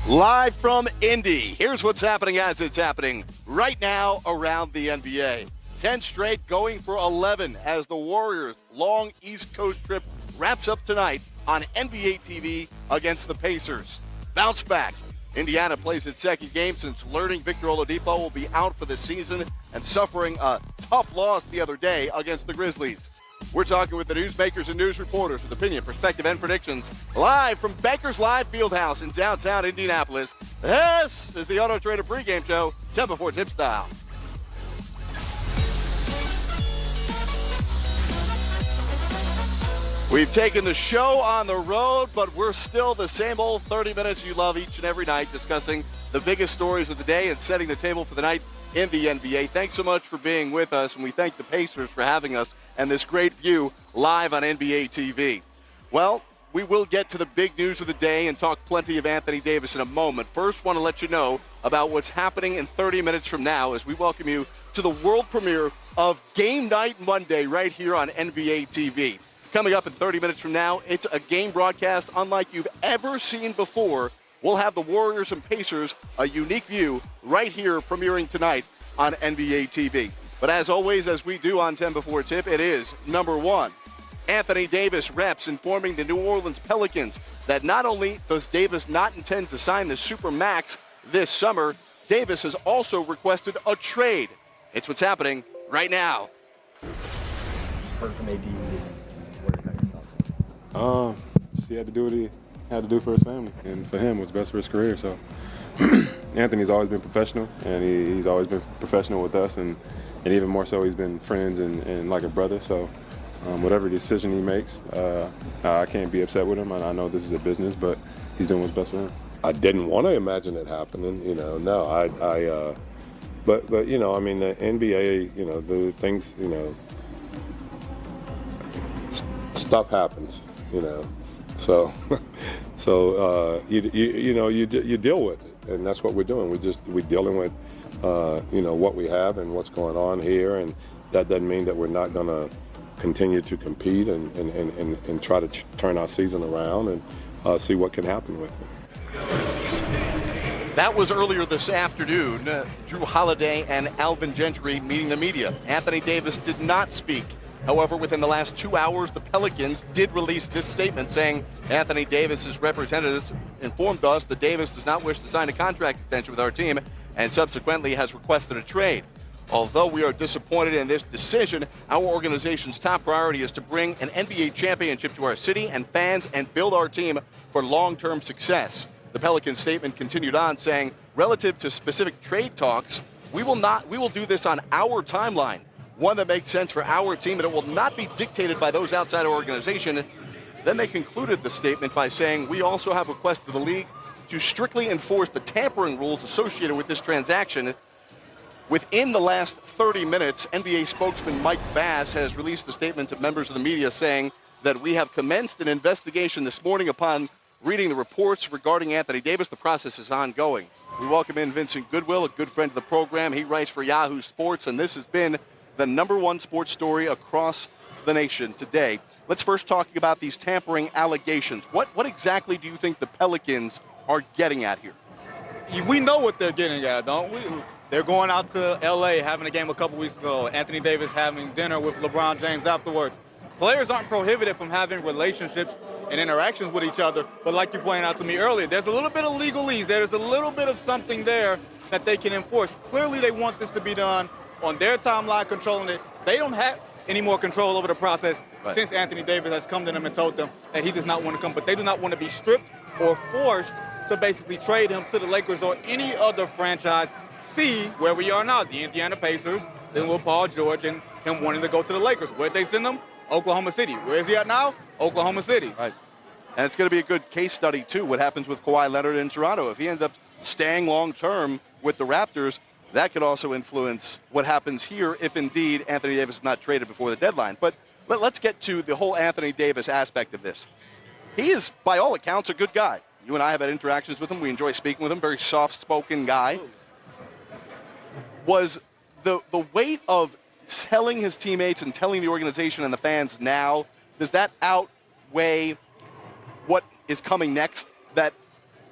Live from Indy, here's what's happening as it's happening right now around the NBA. 10 straight going for 11 as the Warriors' long East Coast trip wraps up tonight on NBA TV against the Pacers. Bounce back. Indiana plays its second game since learning Victor Oladipo will be out for the season and suffering a tough loss the other day against the Grizzlies. We're talking with the newsmakers and news reporters with opinion, perspective, and predictions live from Bankers Live Fieldhouse in downtown Indianapolis. This is the Auto Trader pregame show, 10 before tip style. We've taken the show on the road, but we're still the same old 30 minutes you love each and every night, discussing the biggest stories of the day and setting the table for the night in the NBA. Thanks so much for being with us, and we thank the Pacers for having us and this great view live on NBA TV. Well, we will get to the big news of the day and talk plenty of Anthony Davis in a moment. First, want to let you know about what's happening in 30 minutes from now as we welcome you to the world premiere of Game Night Monday right here on NBA TV. Coming up in 30 minutes from now, it's a game broadcast unlike you've ever seen before. We'll have the Warriors and Pacers, a unique view, right here premiering tonight on NBA TV. But as always, as we do on 10 before tip, it is number one. Anthony Davis reps informing the New Orleans Pelicans that not only does Davis not intend to sign the Supermax this summer, Davis has also requested a trade. It's what's happening right now. He had to do what he had to do for his family, and for him, what's best for his career. So Anthony's always been professional, and he's always been professional with us, and even more so, he's been friends and like a brother. So whatever decision he makes, I can't be upset with him. I know this is a business, but he's doing what's best for him. I didn't want to imagine it happening, but you know, I mean, the NBA, you know, the things, you know, stuff happens, you know, so you deal with it, and that's what we're doing. We're dealing with what we have and what's going on here, and that doesn't mean that we're not going to continue to compete and try to turn our season around and see what can happen with it. That was earlier this afternoon. Drew Holiday and Alvin Gentry meeting the media. Anthony Davis did not speak. However, within the last 2 hours, the Pelicans did release this statement saying Anthony Davis's representatives informed us that Davis does not wish to sign a contract extension with our team and subsequently has requested a trade. Although we are disappointed in this decision, our organization's top priority is to bring an NBA championship to our city and fans and build our team for long-term success. The Pelicans statement continued on saying, relative to specific trade talks, we will do this on our timeline, one that makes sense for our team, and it will not be dictated by those outside our organization. Then they concluded the statement by saying, we also have requested the league to strictly enforce the tampering rules associated with this transaction. Within the last 30 minutes, NBA spokesman Mike Bass has released a statement to members of the media saying that we have commenced an investigation this morning upon reading the reports regarding Anthony Davis. The process is ongoing. We welcome in Vincent Goodwill, a good friend of the program. He writes for Yahoo Sports, and this has been the number one sports story across the nation today. Let's first talk about these tampering allegations. What exactly do you think the Pelicans are getting at here? We know what they're getting at, don't we? They're going out to L.A., having a game a couple weeks ago. Anthony Davis having dinner with LeBron James afterwards. Players aren't prohibited from having relationships and interactions with each other, but like you pointed out to me earlier, there's a little bit of legalese. There's a little bit of something there that they can enforce. Clearly, they want this to be done on their timeline, controlling it. They don't have any more control over the process since Anthony Davis has come to them and told them that he does not want to come, but they do not want to be stripped or forced to basically trade him to the Lakers or any other franchise. See where we are now, the Indiana Pacers, then with Paul George and him wanting to go to the Lakers. Where'd they send him? Oklahoma City. Where is he at now? Oklahoma City. Right. And it's going to be a good case study, too, what happens with Kawhi Leonard in Toronto. If he ends up staying long-term with the Raptors, that could also influence what happens here if indeed Anthony Davis is not traded before the deadline. But let's get to the whole Anthony Davis aspect of this. He is, by all accounts, a good guy. You and I have had interactions with him. We enjoy speaking with him. Very soft-spoken guy. Was the weight of telling his teammates and telling the organization and the fans now, does that outweigh what is coming next? That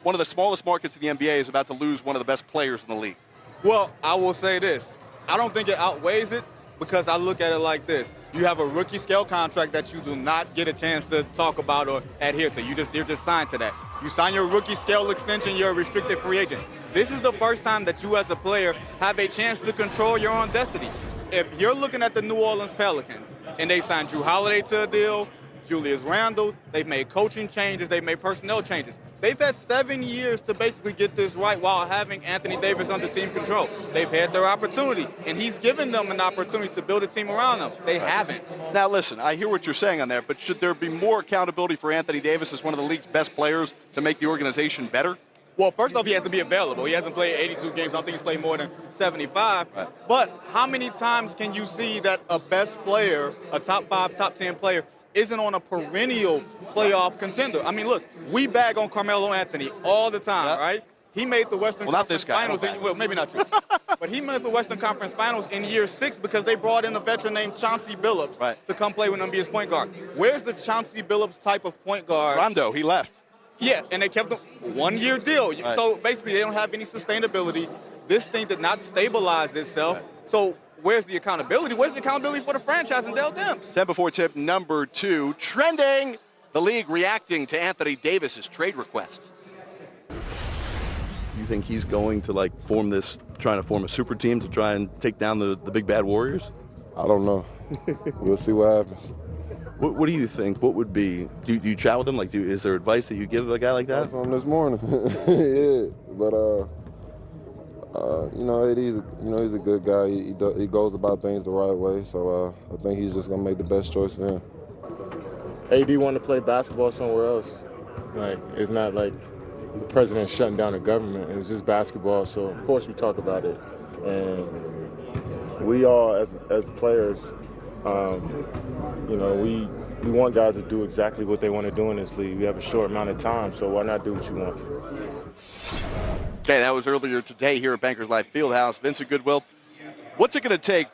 one of the smallest markets in the NBA is about to lose one of the best players in the league? Well, I will say this. I don't think it outweighs it because I look at it like this. You have a rookie scale contract that you do not get a chance to talk about or adhere to. You're just signed to that. You sign your rookie scale extension, you're a restricted free agent. This is the first time that you as a player have a chance to control your own destiny. If you're looking at the New Orleans Pelicans and they signed Drew Holiday to a deal, Julius Randle, they've made coaching changes, they've made personnel changes. They've had 7 years to basically get this right while having Anthony Davis under team control. They've had their opportunity, and he's given them an opportunity to build a team around them. They haven't. Now, listen, I hear what you're saying on there, but should there be more accountability for Anthony Davis as one of the league's best players to make the organization better? Well, first off, he has to be available. He hasn't played 82 games. I don't think he's played more than 75. Right. But how many times can you see that a best player, a top 5, top 10 player, isn't on a perennial playoff contender? I mean, look, we bag on Carmelo Anthony all the time, right? He made the Western Conference Finals. Well, maybe not you. But he made the Western Conference Finals in year 6 because they brought in a veteran named Chauncey Billups to come play with them, be his point guard. Where's the Chauncey Billups type of point guard? Rondo, he left. Yeah, and they kept them 1-year deal. Right. So basically, they don't have any sustainability. This thing did not stabilize itself. Right. So where's the accountability? Where's the accountability for the franchise and Dell Demps? 10 before tip number 2, trending. The league reacting to Anthony Davis's trade request. You think he's going to trying to form a super team to try and take down the big bad Warriors? I don't know. We'll see what happens. What do you think? What would be? Do you chat with him? Is there advice that you give a guy like that? I was on this morning. Yeah, but he's a good guy. He goes about things the right way. So I think he's just gonna make the best choice for him. AD want to play basketball somewhere else. It's not like the president shutting down the government. It's just basketball. So of course we talk about it, and we all as players. We want guys to do exactly what they want to do in this league. We have a short amount of time, so why not do what you want? Okay, that was earlier today here at Bankers Life Fieldhouse. Vincent Goodwill, what's it going to take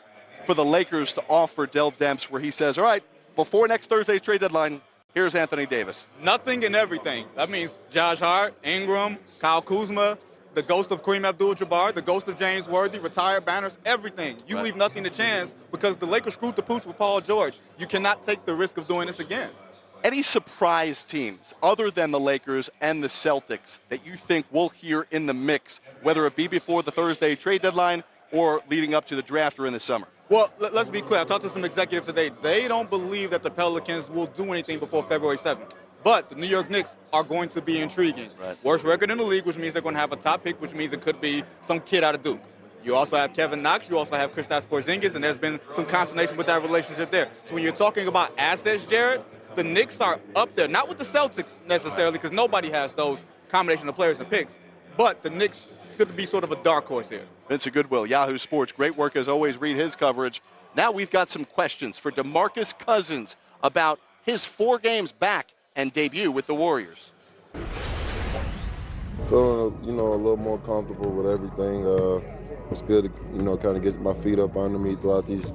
for the Lakers to offer Dell Demps where he says, all right, before next Thursday's trade deadline, here's Anthony Davis? Nothing and everything. That means Josh Hart, Ingram, Kyle Kuzma, the ghost of Kareem Abdul-Jabbar, the ghost of James Worthy, retired banners, everything. You leave nothing to chance because the Lakers screwed the pooch with Paul George. You cannot take the risk of doing this again. Any surprise teams other than the Lakers and the Celtics that you think we'll hear in the mix, whether it be before the Thursday trade deadline or leading up to the draft or in the summer? Well, let's be clear. I talked to some executives today. They don't believe that the Pelicans will do anything before February 7th. But the New York Knicks are going to be intriguing. Right. Worst record in the league, which means they're going to have a top pick, which means it could be some kid out of Duke. You also have Kevin Knox. You also have Kristaps Porzingis, and there's been some consternation with that relationship there. So when you're talking about assets, Jared, the Knicks are up there. Not with the Celtics necessarily, because nobody has those combination of players and picks. But the Knicks could be sort of a dark horse here. Vincent Goodwill, Yahoo Sports. Great work as always. Read his coverage. Now we've got some questions for DeMarcus Cousins about his 4 games back and debut with the Warriors. Feeling, a little more comfortable with everything. It's good to, kind of get my feet up under me throughout these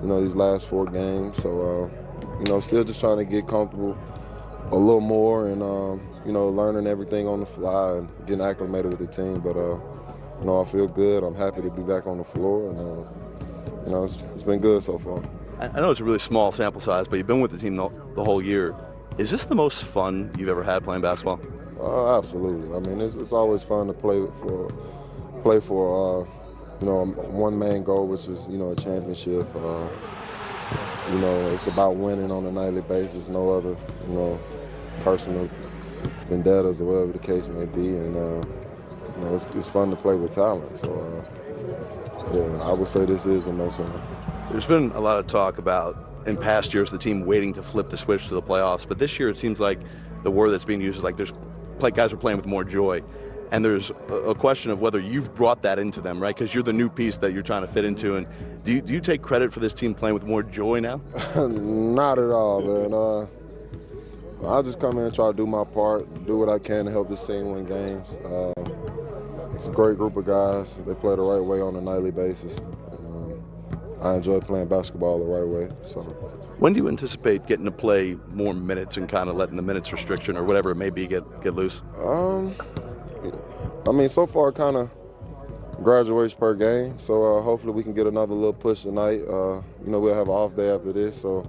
last 4 games. So, still just trying to get comfortable a little more and, learning everything on the fly and getting acclimated with the team. But, I feel good. I'm happy to be back on the floor, and, it's been good so far. I know it's a really small sample size, but you've been with the team the whole year. Is this the most fun you've ever had playing basketball? Absolutely. I mean, it's always fun to play for one main goal, which is a championship. It's about winning on a nightly basis. No other personal vendettas or whatever the case may be, and it's fun to play with talent. So I would say this is the most fun. There's been a lot of talk about, in past years, the team waiting to flip the switch to the playoffs. But this year, it seems like the word that's being used is guys are playing with more joy. And there's a question of whether you've brought that into them, right? Because you're the new piece that you're trying to fit into. And do you take credit for this team playing with more joy now? Not at all, man. I'll just come in and try to do my part, do what I can to help this team win games. It's a great group of guys. They play the right way on a nightly basis. I enjoy playing basketball the right way. So, when do you anticipate getting to play more minutes and kind of letting the minutes restriction or whatever it may be get loose? I mean, so far, kind of graduation per game. So hopefully we can get another little push tonight. You know, we'll have an off day after this. So,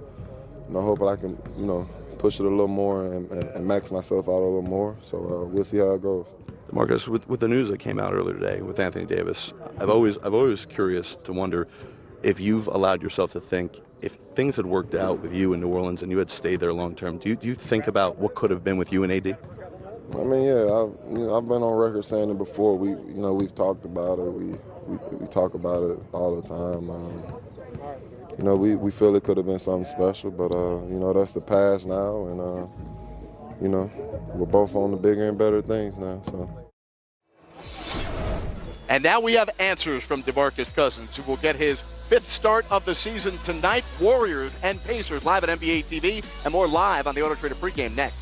you know, hopefully I can, you know, push it a little more and max myself out a little more. So we'll see how it goes. Marcus, with the news that came out earlier today with Anthony Davis, I've always curious to wonder if you've allowed yourself to think, if things had worked out with you in New Orleans and you had stayed there long term, do you think about what could have been with you and AD? I mean, yeah, I've been on record saying it before. We've talked about it. We talk about it all the time. You know, we feel it could have been something special, but you know, that's the past now, and you know, we're both on the bigger and better things now. So. And now we have answers from DeMarcus Cousins, who will get his 5th start of the season tonight. Warriors and Pacers live at NBA TV, and more live on the Auto Trader pregame next.